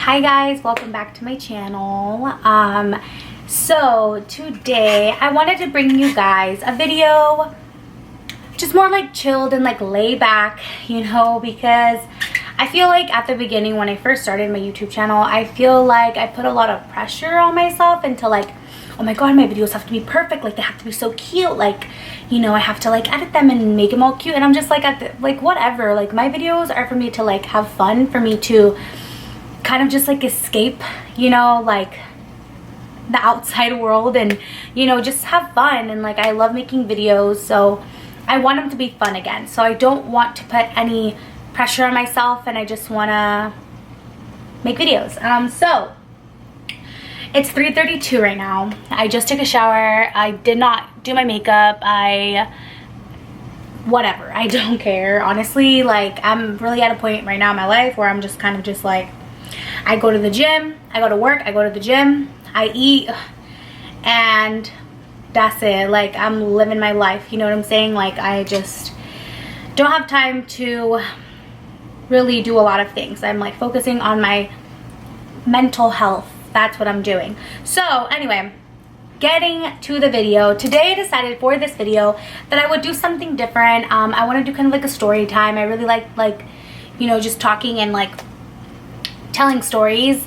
Hi guys, welcome back to my channel. So today I wanted to bring you guys a video just more like chilled and like lay back, you know, because I feel like at the beginning when I first started my YouTube channel, I feel like I put a lot of pressure on myself into like, oh my god, my videos have to be perfect, like they have to be so cute, like, you know, I have to like edit them and make them all cute. And I'm just like, like whatever, like my videos are for me to like have fun, for me to kind of just like escape, you know, like the outside world, and you know, just have fun. And like I love making videos, so I want them to be fun again. So I don't want to put any pressure on myself, and I just want to make videos. So it's 3:32 right now. I just took a shower. I did not do my makeup. Whatever, I don't care, honestly. Like I'm really at a point right now in my life where I'm just kind of just like, I go to the gym, I go to work, I go to the gym, I eat, and that's it. Like I'm living my life, you know what I'm saying? Like I just don't have time to really do a lot of things. I'm like focusing on my mental health. That's what I'm doing. So anyway, getting to the video. Today I decided for this video that I would do something different. I want to do kind of like a story time. I really like, you know, just talking and like telling stories.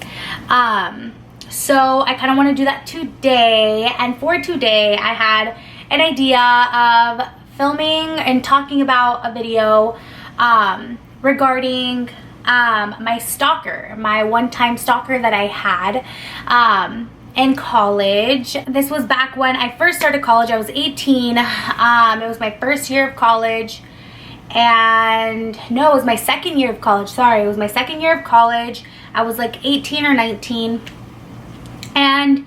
So I kind of want to do that today. And for today I had an idea of filming and talking about a video regarding my stalker, my one-time stalker that I had in college. This was back when I first started college. I was 18. It was my first year of college. And no, it was my second year of college. Sorry, it was my second year of college. I was like 18 or 19. And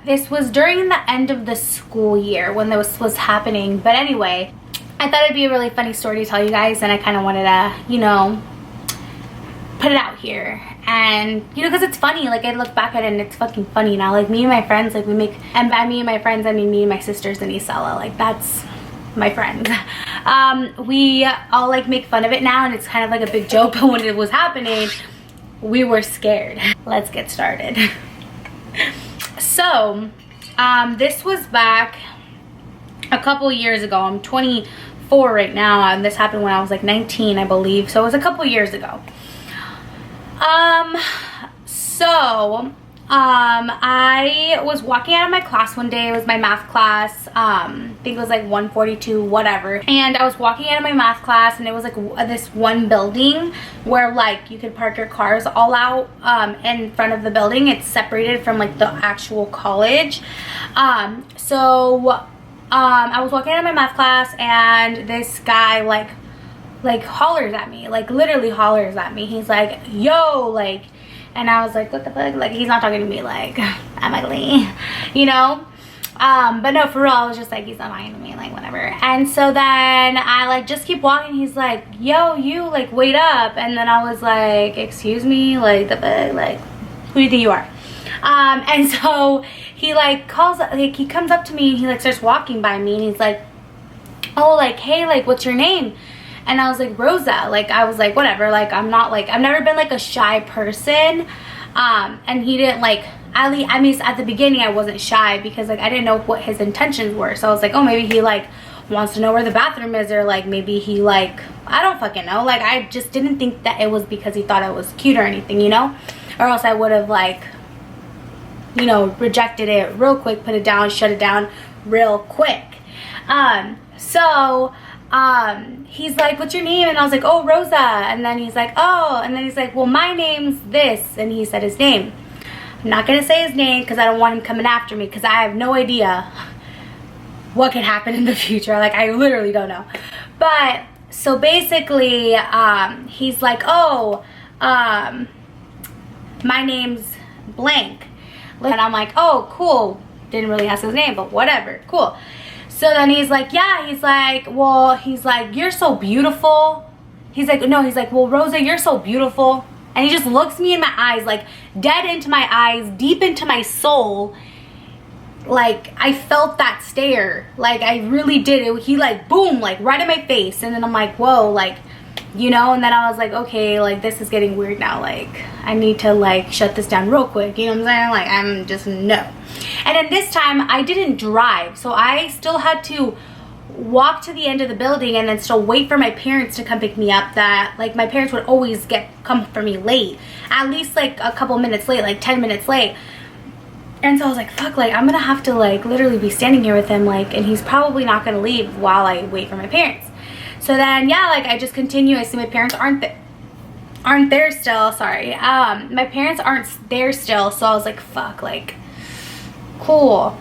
this was during the end of the school year when this was happening. But anyway, I thought it'd be a really funny story to tell you guys, and I kind of wanted to, you know, put it out here. And you know, because it's funny, like I look back at it and it's fucking funny now. Like me and my friends, like we make, and by me and my friends I mean me and my sisters and Isela, like that's my friends. We all like make fun of it now, and it's kind of like a big joke. But when it was happening, we were scared. Let's get started. So this was back a couple years ago. I'm 24 right now, and this happened when I was like 19, I believe. So it was a couple years ago. I was walking out of my class one day. It was my math class. I think it was like 142, whatever. And I was walking out of my math class, and it was like this one building where like you could park your cars all out in front of the building. It's separated from like the actual college. I was walking out of my math class, and this guy like hollers at me, like literally hollers at me. He's like, yo, like, and I was like, what the fuck? Like he's not talking to me like I'm ugly, you know? But no, for real, I was just like, he's not talking to me, like whatever. And so then I like just keep walking. He's like, yo, you, like wait up. And then I was like, excuse me, like the fuck, like who do you think you are? And so he like calls, like he comes up to me, and he like starts walking by me, and he's like, oh, like, hey, like what's your name? And I was like, Rosa. Like I was like, whatever, like I'm not like, I've never been like a shy person. And he didn't like, I mean at the beginning I wasn't shy because like I didn't know what his intentions were. So I was like, oh, maybe he like wants to know where the bathroom is, or like maybe he like, I don't fucking know. Like I just didn't think that it was because he thought I was cute or anything, you know, or else I would have like, you know, rejected it real quick, put it down, shut it down real quick. He's like, what's your name? And I was like, oh, Rosa. And then he's like, oh, and then he's like, well, my name's this. And he said his name. I'm not gonna say his name because I don't want him coming after me, because I have no idea what could happen in the future. Like I literally don't know. But so basically he's like, oh, my name's blank. And I'm like, oh, cool. Didn't really ask his name, but whatever, cool. So then he's like, yeah, he's like, well, he's like, you're so beautiful. He's like, no, he's like, well, Rosa, you're so beautiful. And he just looks me in my eyes, like dead into my eyes, deep into my soul. Like I felt that stare. Like I really did. He like, boom, like right in my face. And then I'm like, whoa, like you know. And then I was like, okay, like this is getting weird now, like I need to like shut this down real quick, you know what I'm saying? Like I'm just no. And then this time I didn't drive, so I still had to walk to the end of the building and then still wait for my parents to come pick me up. That like my parents would always come for me late, at least like a couple minutes late, like 10 minutes late. And so I was like, fuck, like I'm gonna have to like literally be standing here with him, like, and he's probably not gonna leave while I wait for my parents. So then yeah, like I just continue. I see my parents aren't there still, sorry. My parents aren't there still, so I was like, fuck, like cool.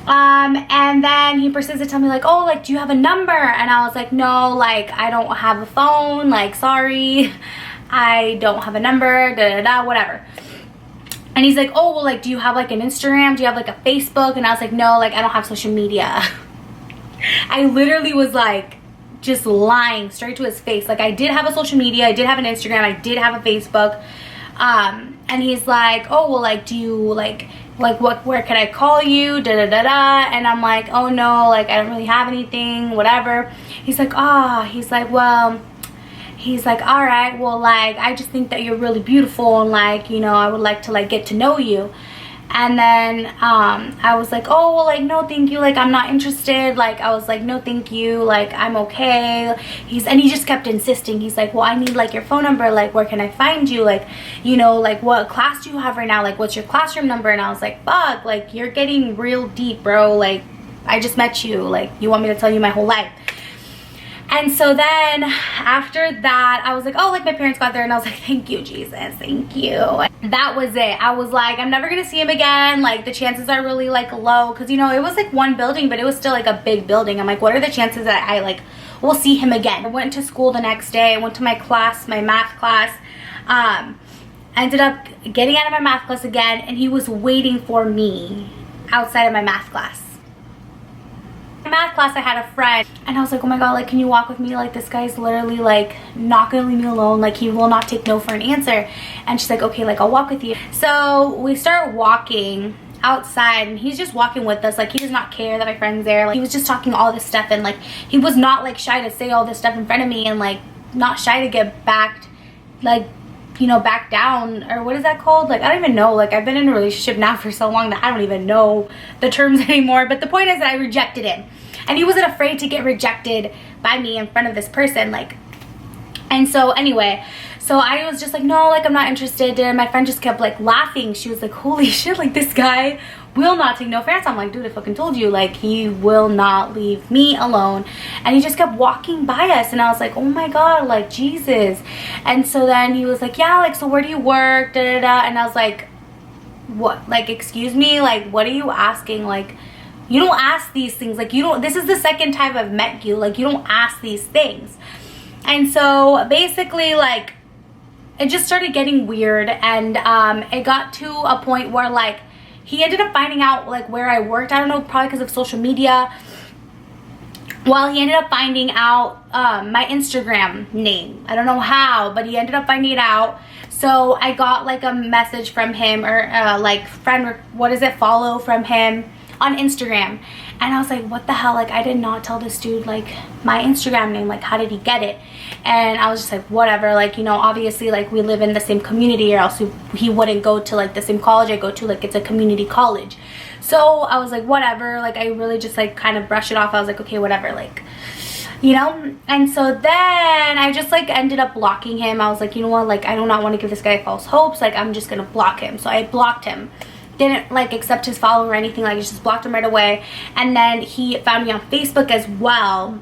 And then he proceeds to tell me like, oh, like do you have a number? And I was like, no, like I don't have a phone, like sorry, I don't have a number, da da da, whatever. And he's like, oh, well, like do you have like an Instagram, do you have like a Facebook? And I was like, no, like I don't have social media. I literally was like just lying straight to his face. Like I did have a social media, I did have an Instagram, I did have a Facebook. And he's like, oh, well, like do you like what, where can I call you, da da da da? And I'm like, oh no, like I don't really have anything, whatever. He's like, he's like, well, he's like, all right, well, like I just think that you're really beautiful, and like, you know, I would like to like get to know you. And then I was like, oh, well, like no thank you, like I'm not interested. Like I was like, no thank you, like I'm okay. And he just kept insisting. He's like, well, I need like your phone number, like where can I find you, like, you know, like what class do you have right now, like what's your classroom number? And I was like, fuck, like you're getting real deep, bro, like I just met you, like you want me to tell you my whole life? And so then after that, I was like, oh, like my parents got there, and I was like, thank you, Jesus, thank you. That was it. I was like, I'm never gonna see him again. Like the chances are really like low, because you know it was like one building, but it was still like a big building. I'm like, what are the chances that I like will see him again? I went to school the next day. I went to my class, my math class. I ended up getting out of my math class again, and he was waiting for me outside of my math class. In math class I had a friend, and I was like, oh my god, like can you walk with me, like this guy's literally like not gonna leave me alone, like he will not take no for an answer. And she's like, okay, like I'll walk with you. So we start walking outside, and he's just walking with us, like he does not care that my friend's there. Like he was just talking all this stuff, and like he was not like shy to say all this stuff in front of me, and like not shy to get backed, like, you know, back down, or what is that called? Like I don't even know, like I've been in a relationship now for so long that I don't even know the terms anymore. But the point is that I rejected him, and he wasn't afraid to get rejected by me in front of this person, like. And so anyway, so I was just like, no, like I'm not interested. And my friend just kept like laughing. She was like, holy shit, like this guy will not take no for an answer. I'm like, dude, I fucking told you, like he will not leave me alone. And he just kept walking by us, and I was like, oh my god, like Jesus. And so then he was like, yeah, like so where do you work, da da da? And I was like, what, like excuse me, like what are you asking? Like you don't ask these things, like you don't, this is the second time I've met you, like you don't ask these things. And so basically like it just started getting weird, and it got to a point where like he ended up finding out like where I worked. I don't know, probably because of social media. Well, he ended up finding out my Instagram name. I don't know how, but he ended up finding it out. So I got like a message from him, or like friend, what is it, follow from him on Instagram. And I was like, what the hell, like I did not tell this dude like my Instagram name, like how did he get it? And I was just like, whatever, like, you know, obviously like we live in the same community, or else he wouldn't go to like the same college I go to, like it's a community college. So I was like, whatever, like I really just like kind of brushed it off. I was like, okay, whatever, like, you know. And so then I just like ended up blocking him. I was like, you know what, like I do not want to give this guy false hopes, like I'm just gonna block him. So I blocked him, didn't like accept his follow or anything, like I just blocked him right away. And then he found me on Facebook as well,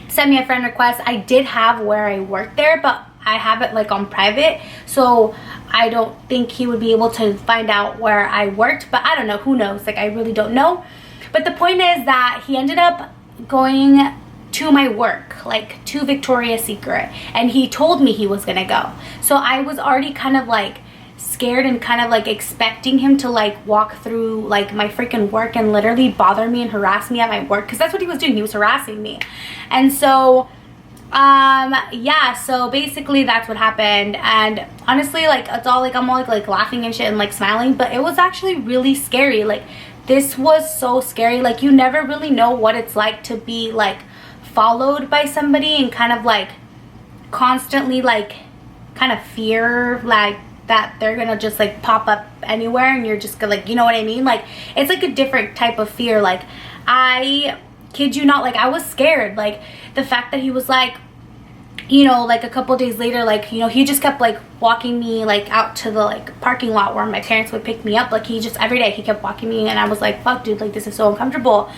sent me a friend request. I did have where I worked there, but I have it like on private, so I don't think he would be able to find out where I worked. But I don't know, who knows, like I really don't know. But the point is that he ended up going to my work, like to Victoria's Secret, and he told me he was gonna go. So I was already kind of like scared and kind of like expecting him to like walk through like my freaking work and literally bother me and harass me at my work, because that's what he was doing, he was harassing me. And so yeah, so basically that's what happened. And honestly, like it's all like I'm all like laughing and shit and like smiling, but it was actually really scary. Like this was so scary. Like you never really know what it's like to be like followed by somebody and kind of like constantly like kind of fear like that they're gonna just like pop up anywhere, and you're just gonna, like, you know what I mean? Like, it's like a different type of fear. Like, I kid you not, like, I was scared. Like, the fact that he was like, you know, like a couple days later, like, you know, he just kept like walking me like out to the like parking lot where my parents would pick me up. Like, he just every day he kept walking me, and I was like, fuck dude, like this is so uncomfortable.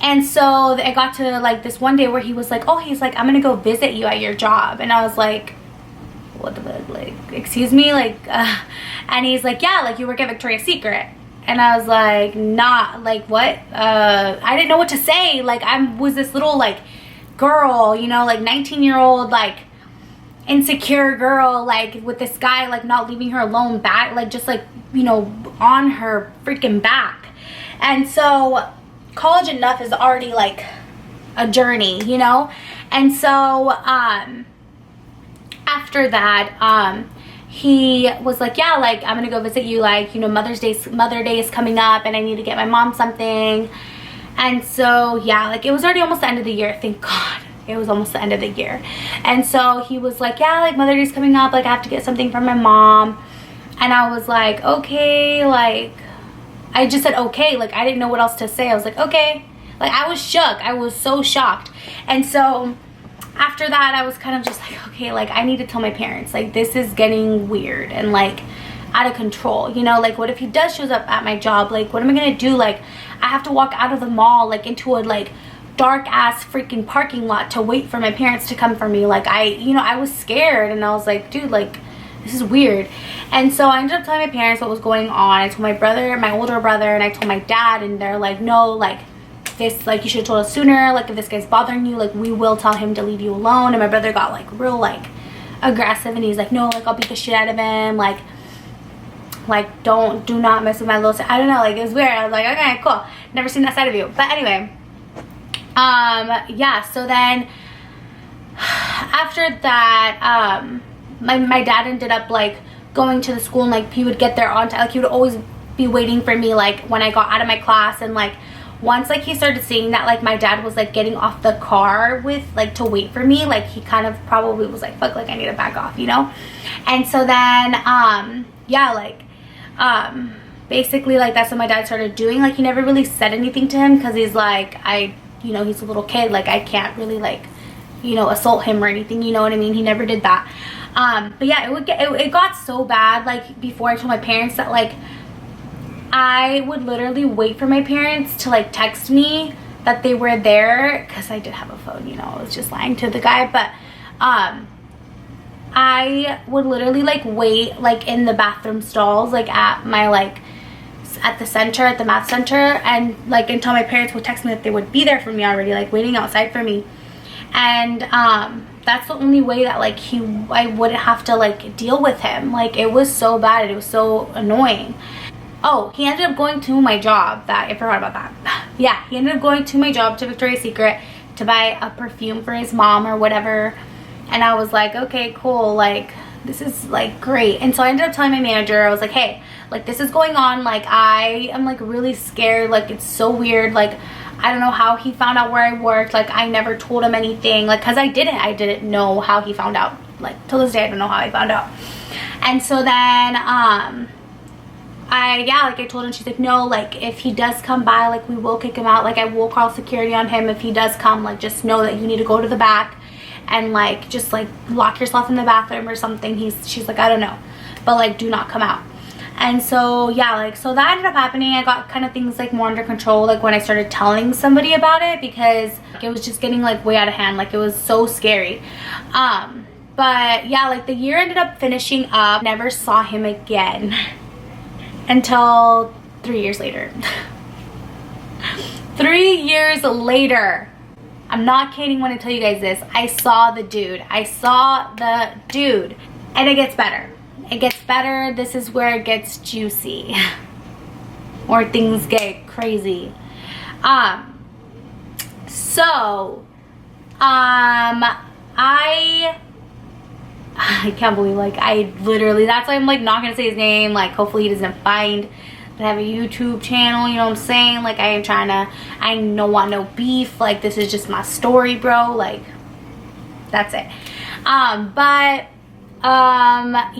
And so I got to like this one day where he was like, oh, he's like, I'm gonna go visit you at your job. And I was like, what the fuck, like, excuse me, like, and he's like, yeah, like, you work at Victoria's Secret. And I was like, nah, like, what? I didn't know what to say. Like, I was this little like girl, you know, like 19-year-old like insecure girl, like with this guy like not leaving her alone, back, like just like, you know, on her freaking back. And so college enough is already like a journey, you know. And so after that, he was like, yeah, like, I'm gonna go visit you, like, you know, Mother Day is coming up and I need to get my mom something. And so yeah, like, it was already almost the end of the year, thank God. It was almost the end of the year. And so he was like, yeah, like, Mother Day's coming up, like, I have to get something from my mom. And I was like, okay, like, I just said okay, like, I didn't know what else to say. I was like, okay. Like, I was shook. I was so shocked. And so after that, I was kind of just like, okay, like, I need to tell my parents, like, this is getting weird and like out of control, you know. Like, what if he does shows up at my job? Like, what am I gonna do? Like, I have to walk out of the mall like into a like dark ass freaking parking lot to wait for my parents to come for me. Like, you know, I was scared, and I was like, dude, like, this is weird. And so I ended up telling my parents what was going on. I told my brother, my older brother, and I told my dad, and they're like, no, like, this, like, you should have told us sooner. Like, if this guy's bothering you, like, we will tell him to leave you alone. And my brother got like real like aggressive, and he's like, no, like, I'll beat the shit out of him, like do not mess with my little sister. I don't know, like, it was weird. I was like, okay, cool, never seen that side of you. But anyway, yeah, so then after that, my dad ended up like going to the school, and like he would get there on time. Like, he would always be waiting for me like when I got out of my class. And like once like he started seeing that like my dad was like getting off the car with like to wait for me, like he kind of probably was like, fuck, like, I need to back off, you know. And so then yeah, like basically, like, that's what my dad started doing. Like, he never really said anything to him because he's like, you know, he's a little kid, like, I can't really like, you know, assault him or anything, you know what I mean. He never did that. But yeah, it got so bad, like, before I told my parents, that like I would literally wait for my parents to like text me that they were there, because I did have a phone, you know, I was just lying to the guy. But I would literally like wait like in the bathroom stalls, like at my like at the center, at the math center, and like until my parents would text me that they would be there for me already, like waiting outside for me. And that's the only way that like I wouldn't have to like deal with him. Like, it was so bad, it was so annoying. Oh, he ended up going to my job, that I forgot about that. Yeah, he ended up going to my job, to Victoria's Secret, to buy a perfume for his mom or whatever. And I was like, okay, cool, like, this is like great. And so I ended up telling my manager, I was like, hey, like, this is going on, like, I am like really scared, like, it's so weird, like, I don't know how he found out where I worked, like, I never told him anything, like, because I didn't know how he found out, like, till this day I don't know how he found out. And so then I told him, she's like, no, like, if he does come by, like, we will kick him out, like, I will call security on him if he does come, like, just know that you need to go to the back and like just like lock yourself in the bathroom or something. She's like, I don't know, but like, do not come out. And so yeah, like, so that ended up happening. I got kind of things like more under control, like when I started telling somebody about it, because it was just getting like way out of hand, like it was so scary. But yeah, like the year ended up finishing up. Never saw him again until 3 years later. 3 years later, I'm not kidding when I tell you guys this, I saw the dude. I saw the dude. And it gets better. It gets better. This is where it gets juicy. Or things get crazy. So I can't believe, like, I literally, that's why I'm like not gonna say his name, like, hopefully he doesn't find. I have a YouTube channel, you know what I'm saying? Like, I don't want no beef. Like, this is just my story, bro. Like, that's it.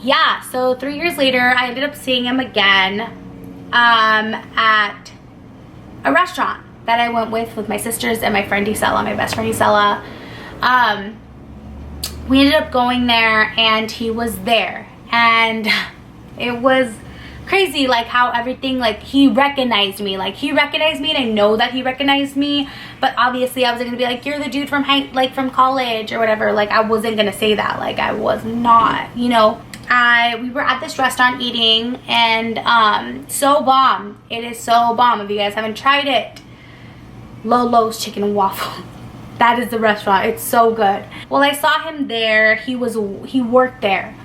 Yeah, so 3 years later I ended up seeing him again at a restaurant that I went with my sisters and my friend Isela, my best friend Isela. We ended up going there and he was there, and it was crazy, like how everything, like he recognized me, and I know that he recognized me, but obviously I wasn't gonna be like, you're the dude from from college or whatever. Like I wasn't gonna say that, like I was not, you know. We were at this restaurant eating, and so bomb. It is so bomb. If you guys haven't tried it, Lolo's Chicken and Waffle. That is the restaurant. It's so good. Well, I saw him there. He worked there.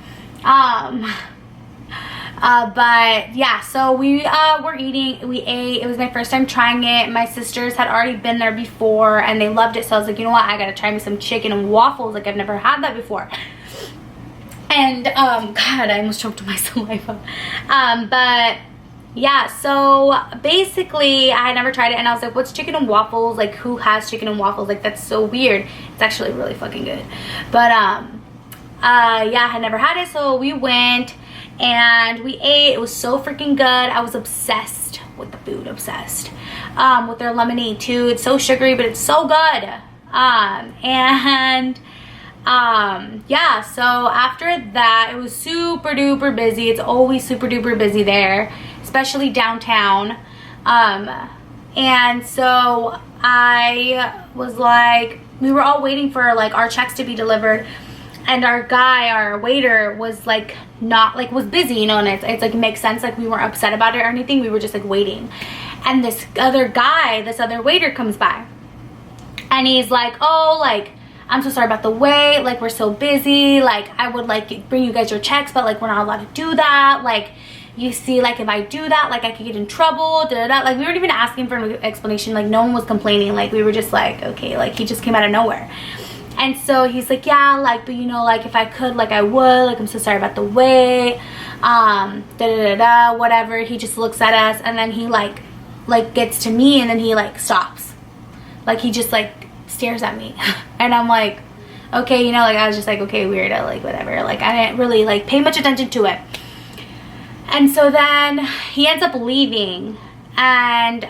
But yeah, so we were eating, we ate. It was my first time trying it. My sisters had already been there before and they loved it, so I was like, you know what, I gotta try me some chicken and waffles. Like I've never had that before. And God, I almost choked on my saliva. But yeah, so basically I had never tried it and I was like, what's chicken and waffles? Like who has chicken and waffles? Like that's so weird. It's actually really fucking good. But yeah, I had never had it, so we went and we ate. It was so freaking good. I was obsessed with the food, obsessed with their lemonade too. It's so sugary, but it's so good. Yeah, so after that, it was super duper busy. It's always super duper busy there, especially downtown. And so I was like, we were all waiting for like our checks to be delivered, and our waiter was like was busy, you know, and it's like makes sense, like we weren't upset about it or anything. We were just like waiting, and this other waiter comes by and he's like, oh, like I'm so sorry about the wait, like we're so busy, like I would like bring you guys your checks, but like we're not allowed to do that. Like you see, like if I do that, like I could get in trouble, like we weren't even asking for an explanation. Like no one was complaining. Like we were just like, okay, like he just came out of nowhere. And so he's like, yeah, like, but you know, like if I could, like I would, like I'm so sorry about the wait, whatever. He just looks at us and then he like gets to me and then he like stops. Like he just like stares at me. And I'm like, okay, you know, like I was just like, okay, weirdo, like whatever. Like I didn't really like pay much attention to it. And so then he ends up leaving. And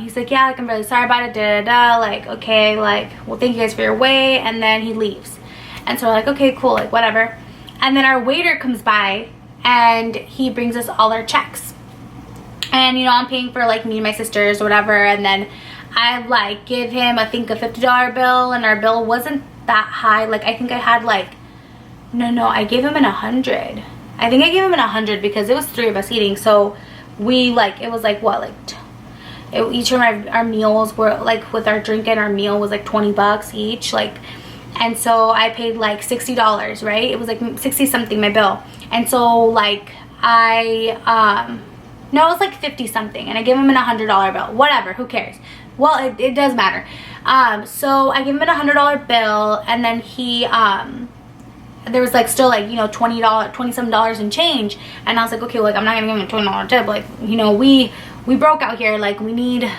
he's like, yeah, like I'm really sorry about it, like okay, like well thank you guys for your wait. And then he leaves, and so we're like, okay, cool, like whatever. And then our waiter comes by and he brings us all our checks, and you know, I'm paying for like me and my sisters or whatever. And then I like give him, I think, a $50 bill, and our bill wasn't that high. Like I think I had like I gave him an 100. I think I gave him an 100 because it was 3 of us eating. So we like, it was like what, like each of our meals were like, with our drink and our meal was like 20 bucks each, like. And so I paid like $60, right? It was like 60 something, my bill. And so like no, it was like 50 something, and I gave him an $100 bill. Whatever, who cares? Well, it does matter. So I gave him an $100 bill, and then he there was like still like, you know, $20 some dollars in change. And I was like, okay, like I'm not gonna give him a $20 tip. Like, you know, we broke out here. Like we need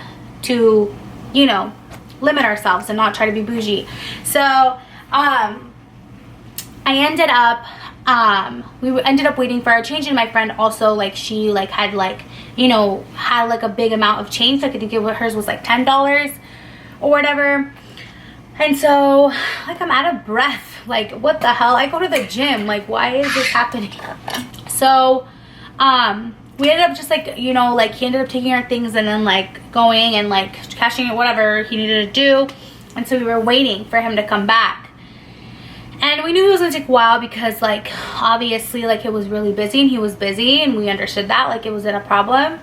to, you know, limit ourselves and not try to be bougie. So I ended up we ended up waiting for our change, and my friend also, like she like had like, you know, had like a big amount of change. So I think hers was like $10 or whatever. And so like I'm out of breath. Like what the hell? I go to the gym. Like why is this happening? So we ended up just like, you know, like he ended up taking our things and then like going and like cashing it, whatever he needed to do. And so we were waiting for him to come back. And we knew it was gonna take a while because like obviously like it was really busy and he was busy, and we understood that, like it wasn't a problem.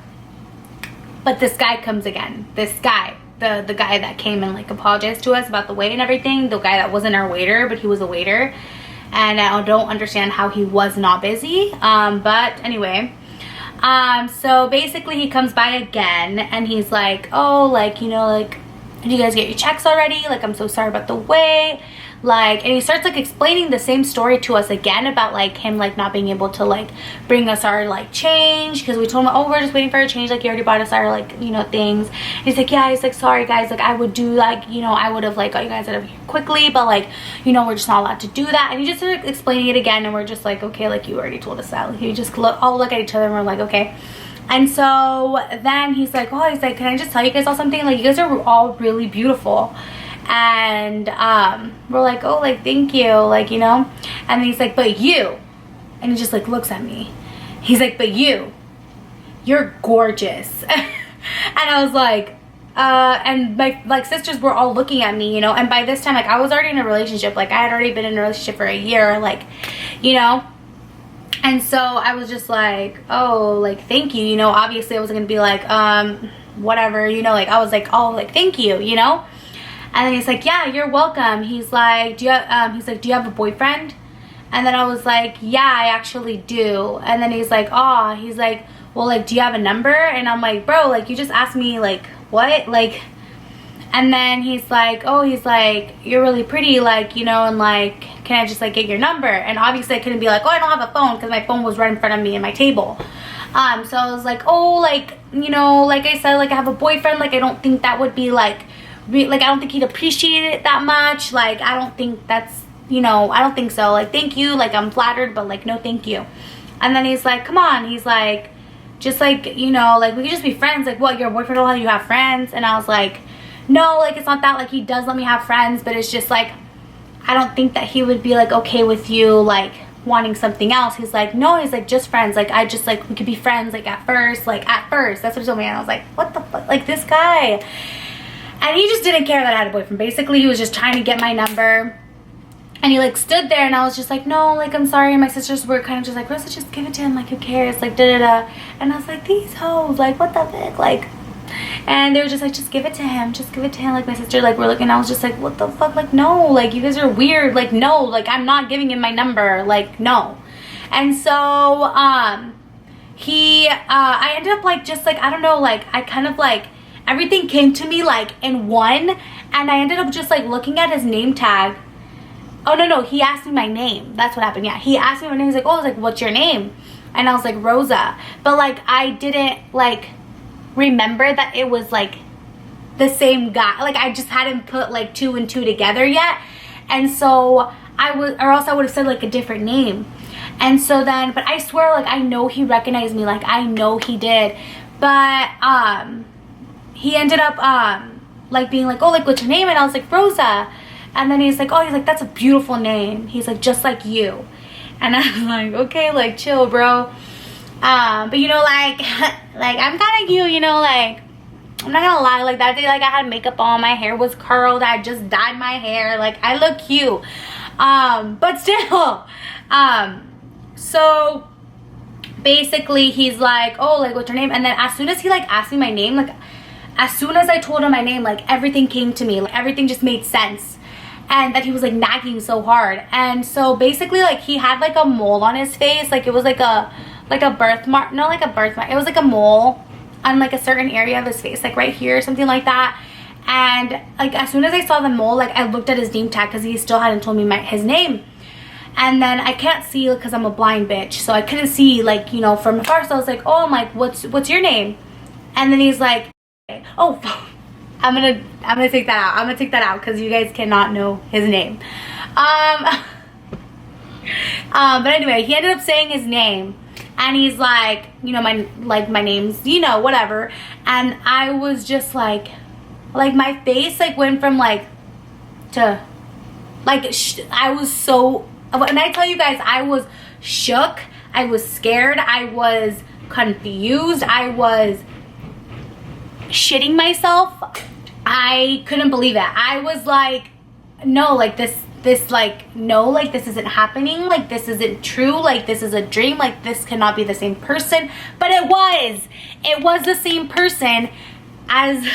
But this guy comes again. This guy, the guy that came and like apologized to us about the wait and everything, the guy that wasn't our waiter but he was a waiter, and I don't understand how he was not busy. But anyway, so basically he comes by again and he's like, oh, like, you know, like, did you guys get your checks already? Like I'm so sorry about the wait. like, and he starts like explaining the same story to us again about like him like not being able to like bring us our like change, because we told him, oh, we're just waiting for our change, like he already bought us our like, you know, things. And he's like, yeah, he's like, sorry guys, like I would do like, you know, I would have like got you guys out of here quickly, but like, you know, we're just not allowed to do that. And he just started explaining it again, and we're just like, okay, like you already told us that. Like, we just all look at each other and we're like, okay. And so then he's like, oh, he's like, can I just tell you guys all something, like you guys are all really beautiful. And we're like, oh, like thank you, like, you know. And then he's like, but you, and he just like looks at me, he's like, but you're gorgeous. And I was like, and my like sisters were all looking at me, you know. And by this time, like I was already in a relationship, like I had already been in a relationship for a year, like, you know. And so I was just like, oh, like thank you, you know. Obviously I wasn't gonna be like whatever, you know, like I was like, oh, like thank you, you know. And then he's like, yeah, you're welcome. He's like, do you have a boyfriend? And then I was like, yeah, I actually do. And then he's like, oh, he's like, well, like, do you have a number? And I'm like, bro, like, you just asked me, like, what? Like, and then he's like, oh, he's like, you're really pretty, like, you know, and like, can I just like get your number? And obviously I couldn't be like, oh, I don't have a phone, because my phone was right in front of me in my table. So I was like, oh, like, you know, like I said, like I have a boyfriend, like I don't think that would be like I don't think he'd appreciate it that much, like I don't think that's, you know, I don't think so, like thank you, like I'm flattered, but like no thank you. And then he's like, come on, he's like, just like, you know, like we could just be friends, like what, your boyfriend will let you have friends? And I was like, no, like it's not that, like he does let me have friends, but it's just like I don't think that he would be like okay with you like wanting something else. He's like, no, he's like, just friends, like I just like we could be friends, like at first, that's what he told me. And I was like, what the fuck, like this guy. And he just didn't care that I had a boyfriend. Basically, he was just trying to get my number. And he like stood there, and I was just like, no, like I'm sorry. And my sisters were kind of just like, Rosa, just give it to him, like who cares, like da da da. And I was like, these hoes, like what the fuck, like. And they were just like, just give it to him, just give it to him. Like my sister like were looking, I was just like, what the fuck, like no, like you guys are weird, like no, like I'm not giving him my number, like no. And so I ended up like just like, I don't know, like I kind of like everything came to me like in one, and I ended up just like looking at his name tag. Oh no, he asked me my name. That's what happened. Yeah, he asked me my name. He's like, oh, I was like, what's your name? And I was like, Rosa. But like I didn't like remember that it was like the same guy. Like I just hadn't put like 2 and 2 together yet. And so or else I would have said like a different name. And so then, but I swear, like I know he recognized me, like I know he did. But he ended up like being like, oh, like what's your name? And I was like, Rosa. And then he's like, oh, he's like, that's a beautiful name. He's like, just like you. And I was like, okay, like chill, bro. But you know, like like I'm kind of cute, you know, like I'm not gonna lie, like that day, like I had makeup on, my hair was curled, I just dyed my hair, like I look cute. But still, so basically he's like, oh, like what's your name? And then as soon as he like asked me my name, like as soon as I told him my name, like everything came to me, like everything just made sense. And that he was like nagging so hard. And so basically like he had like a mole on his face, like it was like a birthmark, not like a birthmark, it was like a mole on like a certain area of his face, like right here or something like that. And like as soon as I saw the mole, like I looked at his name tag, because he still hadn't told me his name. And then I can't see because I'm a blind bitch, so I couldn't see like, you know, from afar. So I was like, oh, I'm like, what's your name? And then he's like, oh, I'm gonna take that out. I'm gonna take that out because you guys cannot know his name. But anyway, he ended up saying his name, and he's like, you know, my name's, you know, whatever. And I was just like my face like went from like to like I was so, when I tell you guys, I was shook, I was scared, I was confused, I was shitting myself. I couldn't believe it. I was like, no, like this like, no, like this isn't happening, like this isn't true, like this is a dream, like this cannot be the same person. But it was the same person as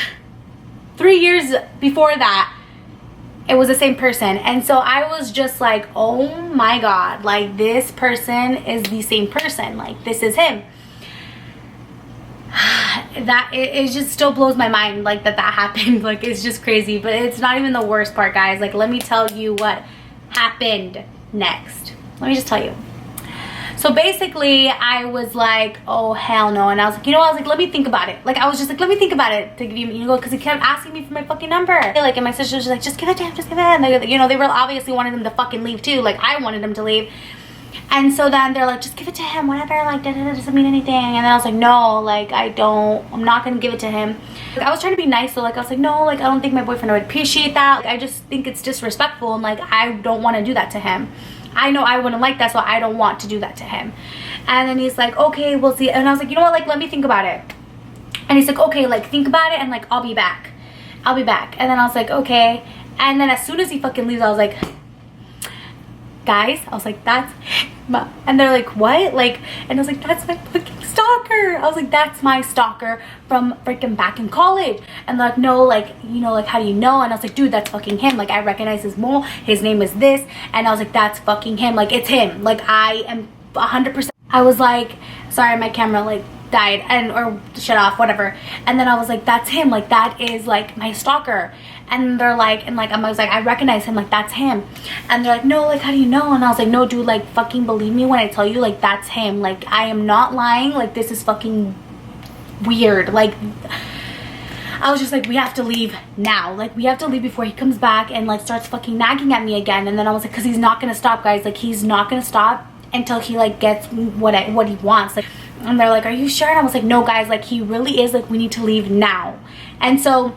3 years before that. It was the same person. And so I was just like, oh my god, like this person is the same person, like this is him. That it just still blows my mind, like that happened. Like it's just crazy. But it's not even the worst part, guys. Like let me tell you what happened next? Let me just tell you. So basically, I was like, oh, hell no. And I was like, you know, I was like, let me think about it. Like, I was just like, let me think about it to give you, you know, because he kept asking me for my fucking number. Like, and my sister was like, just give it to him, just give it. And they, you know, they were obviously wanted him to fucking leave too. Like, I wanted him to leave. And so then they're like, just give it to him, whatever, like, doesn't mean anything. And then I was like, no, like, I'm not gonna give it to him. Like, I was trying to be nice, so like, I was like, no, like, I don't think my boyfriend would appreciate that. Like, I just think it's disrespectful, and like, I don't want to do that to him. I know I wouldn't like that, so I don't want to do that to him. And then he's like, okay, we'll see. And I was like, you know what, like, let me think about it. And he's like, okay, like, think about it, and like, I'll be back. And then I was like, okay. And then as soon as he fucking leaves, I was like, guys, I was like, that's my, and they're like, what? Like, and I was like, that's my fucking stalker. I was like, that's my stalker from freaking back in college. And they're like, no, like, you know, like, how do you know? And I was like, dude, that's fucking him. Like, I recognize his mole, his name is this. And I was like, that's fucking him. Like, it's him. Like, I am 100%. I was like, sorry, my camera like died and or shut off, whatever. And then I was like, that's him. Like, that is like my stalker. And they're like, and like, I was like, I recognize him, like, that's him. And they're like, no, like, how do you know? And I was like, no, dude, like, fucking believe me when I tell you, like, that's him. Like, I am not lying. Like, this is fucking weird. Like, I was just like, we have to leave now. Like, we have to leave before he comes back and like starts fucking nagging at me again. And then I was like, because he's not gonna stop, guys. Like, he's not gonna stop until he like gets what he wants. Like, and they're like, are you sure? And I was like, no, guys, like, he really is. Like, we need to leave now. And so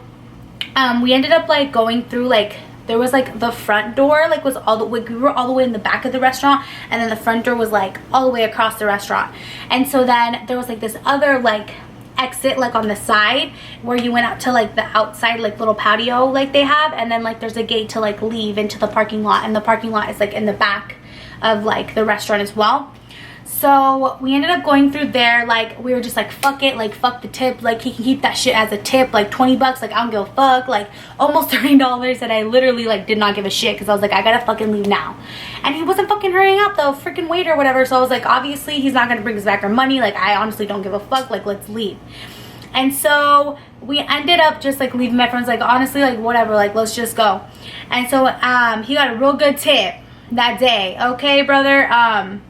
we ended up like going through, like, there was like the front door like was all the way, we were all the way in the back of the restaurant, and then the front door was like all the way across the restaurant. And so then there was like this other like exit like on the side where you went out to like the outside like little patio like they have, and then like there's a gate to like leave into the parking lot, and the parking lot is like in the back of like the restaurant as well. So we ended up going through there. Like, we were just like, fuck it, like, fuck the tip, like, he can keep that shit as a tip, like 20 bucks, like, I don't give a fuck, like almost $30. And I literally like did not give a shit because I was like, I gotta fucking leave now. And he wasn't fucking hurrying up, the freaking waiter or whatever. So I was like, obviously he's not gonna bring us back our money. Like, I honestly don't give a fuck, like, let's leave. And so we ended up just like leaving. My friends like, honestly, like, whatever, like, let's just go. And so he got a real good tip that day. Okay, brother,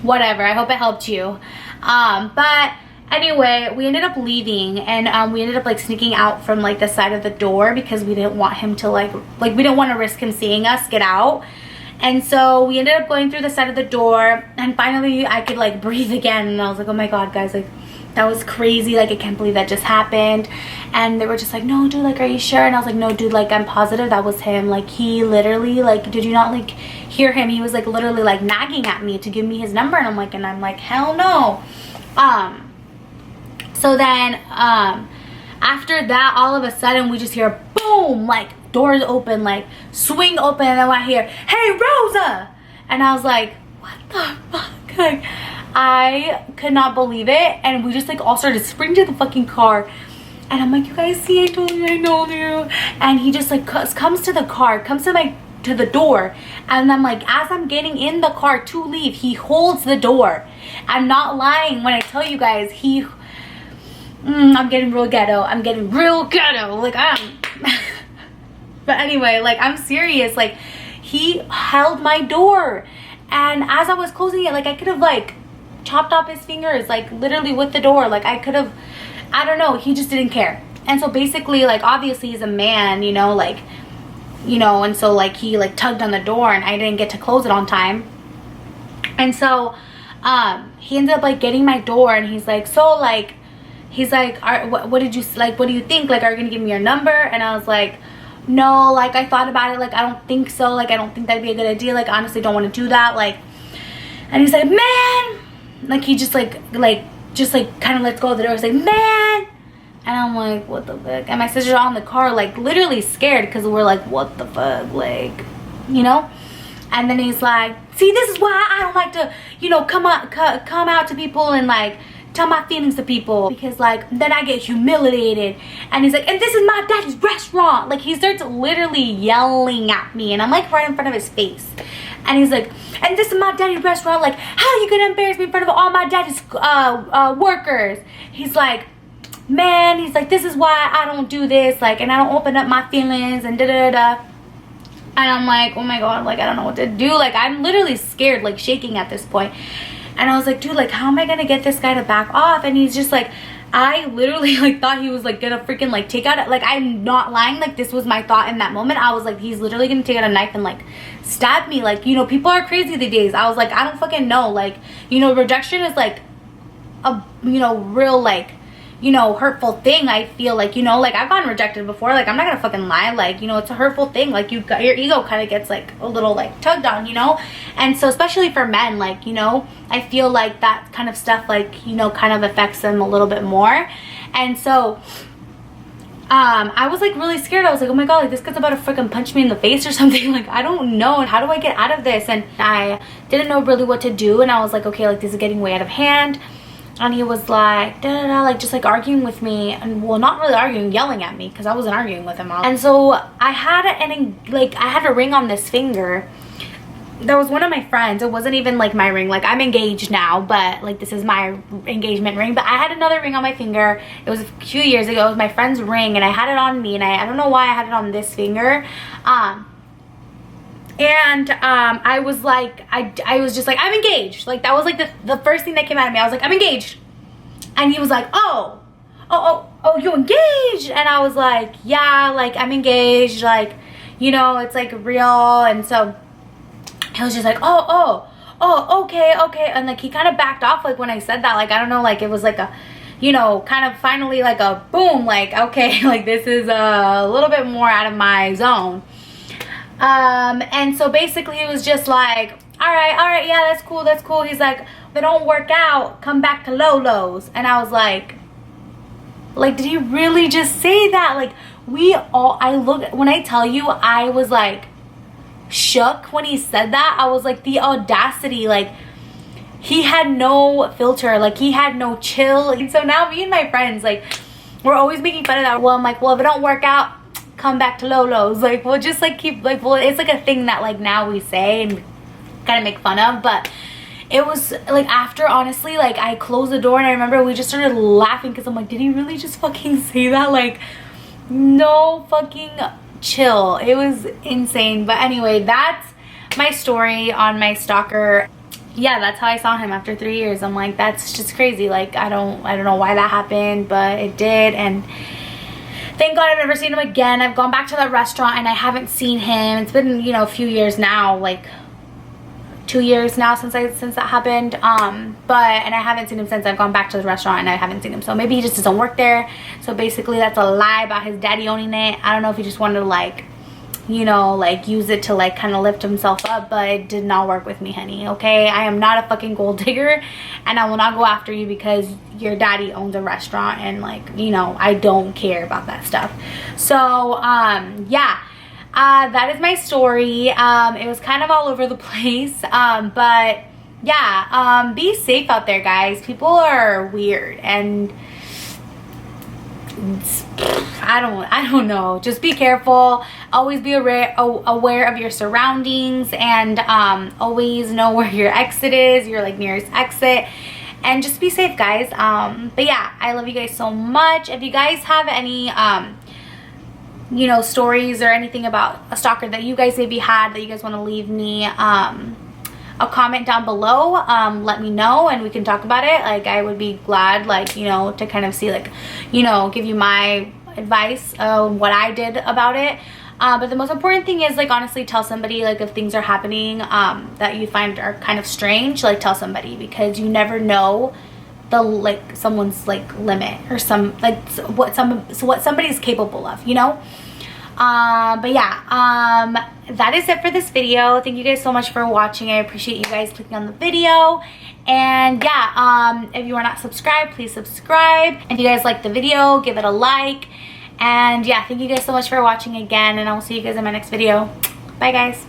whatever, I hope it helped you. But anyway, we ended up leaving, and we ended up like sneaking out from like the side of the door because we didn't want him to like we didn't want to risk him seeing us get out. And so we ended up going through the side of the door, and finally I could like breathe again. And I was like, oh my god, guys, like, that was crazy. Like, I can't believe that just happened. And they were just like, no, dude, like, are you sure? And I was like, no, dude, like, I'm positive that was him. Like, he literally, like, did you not like hear him? He was like literally like nagging at me to give me his number. And I'm like, hell no. So then after that, all of a sudden we just hear boom, like doors open, like swing open, and then I hear, hey, Rosa. And I was like, what the fuck? Like, I could not believe it. And we just like all started sprinting to the fucking car. And I'm like, you guys see, I told you. And he just like comes to the car, comes to the door. And I'm like, as I'm getting in the car to leave, he holds the door. I'm not lying when I tell you guys, I'm getting real ghetto. Like, but anyway, like, I'm serious. Like, he held my door. And as I was closing it, like, I could have like chopped off his fingers, like literally with the door. Like, I could have, I don't know, he just didn't care. And so basically, like, obviously he's a man, you know, like, you know, and so like he like tugged on the door, and I didn't get to close it on time. And so he ended up like getting my door, and he's like, so like, he's like, what did you like, what do you think, like, are you gonna give me your number? And I was like, no, like, I thought about it, like, I don't think so, like, I don't think that'd be a good idea, like, honestly don't want to do that, like. And he's like, man, like, he just like kind of lets go of the door. He's like, man. And I'm like, what the fuck? And my sister's all in the car, like, literally scared, because we're like, what the fuck, like, you know. And then he's like, see, this is why I don't like to, you know, come out to people and like tell my feelings to people, because like then I get humiliated. And he's like, and this is my daddy's restaurant. Like, he starts literally yelling at me, and I'm like right in front of his face. And he's like, and this is my daddy's restaurant, like, how are you gonna embarrass me in front of all my daddy's workers? He's like, man, he's like, this is why I don't do this, like, and I don't open up my feelings, and da da da. And I'm like, oh my god, like I don't know what to do. Like I'm literally scared, like shaking at this point. And I was like, dude, like how am I gonna get this guy to back off? And he's just like, I literally like thought he was like gonna freaking like take out, like I'm not lying, like this was my thought in that moment. I was like, he's literally gonna take out a knife and like stab me. Like, you know, people are crazy these days. I was like, I don't fucking know. Like, you know, rejection is like a, you know, real like, you know, hurtful thing. I feel like, you know, like I've gotten rejected before. Like I'm not gonna fucking lie. Like, you know, it's a hurtful thing. Like you got, your ego kind of gets like a little like tugged on, you know. And so especially for men, like, you know, I feel like that kind of stuff, like, you know, kind of affects them a little bit more. And so I was like really scared. I was like, oh my god, like this guy's about to freaking punch me in the face or something. Like I don't know, and how do I get out of this? And I didn't know really what to do. And I was like, okay, like this is getting way out of hand. And he was like, da, da, da, like just like arguing with me, and well, not really arguing, yelling at me, because I wasn't arguing with him. And so I had a ring on this finger. That was one of my friends. It wasn't even like my ring. Like I'm engaged now, but like this is my engagement ring. But I had another ring on my finger. It was a few years ago. It was my friend's ring, and I had it on me, and I don't know why I had it on this finger. I was like, I was just like, I'm engaged. Like that was like the first thing that came out of me. I was like, I'm engaged. And he was like, oh, you engaged? And I was like, yeah, like I'm engaged. Like, you know, it's like real. And so he was just like, oh, okay. And like he kind of backed off like when I said that. Like I don't know, like it was like a, you know, kind of finally like a boom, like okay, like this is a little bit more out of my zone. And so basically it was just like, all right, yeah, that's cool. He's like, if they don't work out, come back to Lolo's. And I was like, did he really just say that? Like when I tell you, I was like shook when he said that. I was like, the audacity, like he had no filter, like he had no chill. And so now me and my friends, like we're always making fun of that. Well, I'm like, well, if it don't work out, come back to Lolo's. Like we'll just like keep like, well, it's like a thing that like now we say and kind of make fun of. But it was like after, honestly, like I closed the door and I remember we just started laughing because I'm like, did he really just fucking say that? Like no fucking chill. It was insane. But anyway, that's my story on my stalker. Yeah, that's how I saw him after 3 years. I'm like, that's just crazy. Like I don't know why that happened, but it did. And thank God I've never seen him again. I've gone back to that restaurant and I haven't seen him. It's been, you know, a few years now, like 2 years now since that happened. And I haven't seen him since I've gone back to the restaurant, and I haven't seen him. So maybe he just doesn't work there. So basically that's a lie about his daddy owning it. I don't know if he just wanted to like, you know, like use it to like kind of lift himself up, but it did not work with me, honey. Okay, I am not a fucking gold digger, and I will not go after you because your daddy owns a restaurant, and like, you know, I don't care about that stuff. So yeah, that is my story. It was kind of all over the place, but yeah, be safe out there, guys. People are weird, and I don't know, just be careful. Always be aware of your surroundings, and always know where your exit is, your like nearest exit, and just be safe, guys. But yeah, I love you guys so much. If you guys have any you know, stories or anything about a stalker that you guys maybe had that you guys want to leave me a comment down below, let me know and we can talk about it. Like I would be glad, like, you know, to kind of see, like, you know, give you my advice on what I did about it. But the most important thing is, like, honestly, tell somebody, like, if things are happening that you find are kind of strange, like, tell somebody, because you never know the, like, someone's, like, limit or some, like, what somebody's capable of, you know. But yeah, that is it for this video. Thank you guys so much for watching. I appreciate you guys clicking on the video. And yeah, if you are not subscribed, please subscribe. If you guys like the video, give it a like. And yeah, thank you guys so much for watching again, and I will see you guys in my next video. Bye, guys.